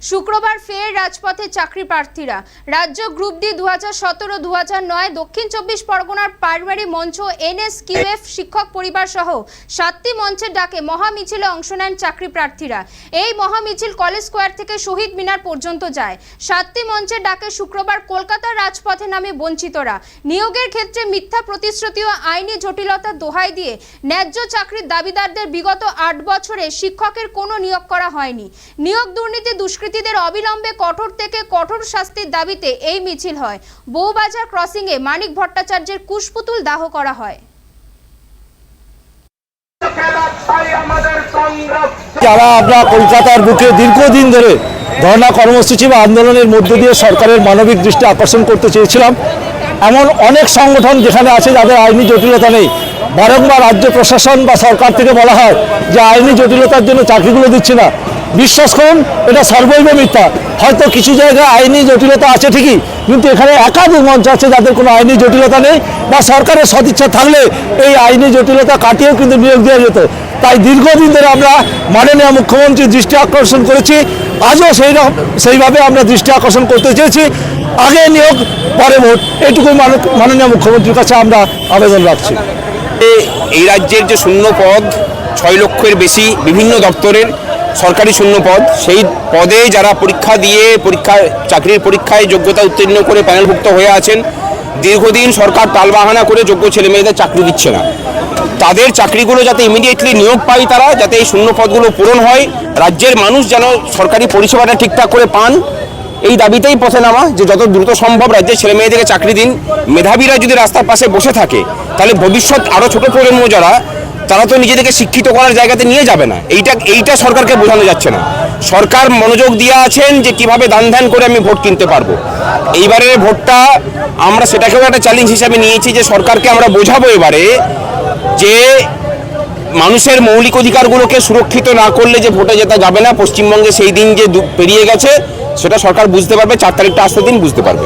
শুক্রবার ফের রাজপথে চাকরি প্রার্থীরা। রাজ্য গ্রুপ ডি 2017-2009 দক্ষিণ 24 পরগনার প্রাইমারি মঞ্চ NSQF শিক্ষক পরিবার সহ 7টি মঞ্চের ডাকে মহামিছিলে অংশ নেন চাকরি প্রার্থীরা। এই মহামিছিল কলেজ স্কোয়ার থেকে শহীদ মিনার পর্যন্ত যায়। 7টি মঞ্চের ডাকে শুক্রবার কলকাতার রাজপথে নামে বঞ্চিতরা। নিয়োগের ক্ষেত্রে মিথ্যা প্রতিশ্রুতি ও আইনি জটিলতার দোহাই দিয়ে ন্যায্য চাকরির দাবিদারদের বিগত 8 বছরে শিক্ষকের কোনো নিয়োগ করা হয়নি। নিয়োগ দুর্নীতি দুষ্কৃতীদের অবিলম্বে কঠোর থেকে কঠোর শাস্তির দাবিতে এই মিছিল হয়। বউবাজার ক্রসিংয়ে মানিক ভট্টাচার্যের কুশপুতুল দাহ করা হয়। যারা আমরা কলকাতার বুকে দীর্ঘদিন ধরে ধর্ণা কর্মসূচি বা আন্দোলনের মধ্য দিয়ে সরকারের মানবিক দৃষ্টি আকর্ষণ করতে চেয়েছিলাম, এমন অনেক সংগঠন যেখানে আছে যাদের আইনি জটিলতা নেই, বারংবার রাজ্য প্রশাসন বা সরকার থেকে বলা হয় যে আইনি জটিলতার জন্য চাকরিগুলো দিচ্ছে না। বিশ্বাস করুন, এটা সর্বৈব মিথ্যা। হয়তো কিছু জায়গায় আইনি জটিলতা আছে ঠিকই, কিন্তু এখানে একাধিক মঞ্চ আছে যাদের কোনো আইনি জটিলতা নেই, বা সরকারের সদিচ্ছা থাকলে এই আইনি জটিলতা কাটিয়েও কিন্তু নিয়োগ দেওয়া যেত। তাই দীর্ঘদিন ধরে আমরা মাননীয় মুখ্যমন্ত্রীর দৃষ্টি আকর্ষণ করেছি, আজও সেইভাবে আমরা দৃষ্টি আকর্ষণ করতে চেয়েছি। আগে নিয়োগ পরে ভোট, এইটুকুই মাননীয় মুখ্যমন্ত্রীর কাছে আমরা আবেদন রাখছি। এই রাজ্যের যে শূন্য পদ 6 লক্ষের বেশি বিভিন্ন দপ্তরের সরকারি শূন্য পদ, সেই পদে যারা পরীক্ষা দিয়ে চাকরির পরীক্ষায় যোগ্যতা উত্তীর্ণ করে প্যানেলভুক্ত হয়ে আছেন, দীর্ঘদিন সরকার টালবাহানা করে যোগ্য ছেলেমেয়েদের চাকরি দিচ্ছে না। তাদের চাকরিগুলো যাতে ইমিডিয়েটলি নিয়োগ পায়, তারা যাতে এই শূন্য পদগুলো পূরণ হয়, রাজ্যের মানুষ যেন সরকারি পরিষেবাটা ঠিকঠাক করে পান, এই দাবিতেই পথে নামা যে যত দ্রুত সম্ভব রাজ্যের ছেলেমেয়েদেরকে চাকরি দিন। মেধাবীরা যদি রাস্তার পাশে বসে থাকে তাহলে ভবিষ্যৎ আরও ছোটো প্রজন্ম যারা, তারা তো নিজেদেরকে শিক্ষিত করার জায়গাতে নিয়ে যাবে না। এইটা সরকারকে বোঝানো যাচ্ছে না। সরকার মনোযোগ দিয়ে আছেন যে কিভাবে দান ধ্যান করে আমি ভোট কিনতে পারবো। এইবারের ভোটটা আমরা সেটাকেও একটা চ্যালেঞ্জ হিসাবে নিয়েছি যে সরকারকে আমরা বোঝাবো এবারে যে মানুষের মৌলিক অধিকারগুলোকে সুরক্ষিত না করলে যে ভোটে জেতা যাবে না। পশ্চিমবঙ্গে সেই দিন যে পেরিয়ে গেছে সেটা সরকার বুঝতে পারবে, 4 তারিখটা আসতে দিন বুঝতে পারবে।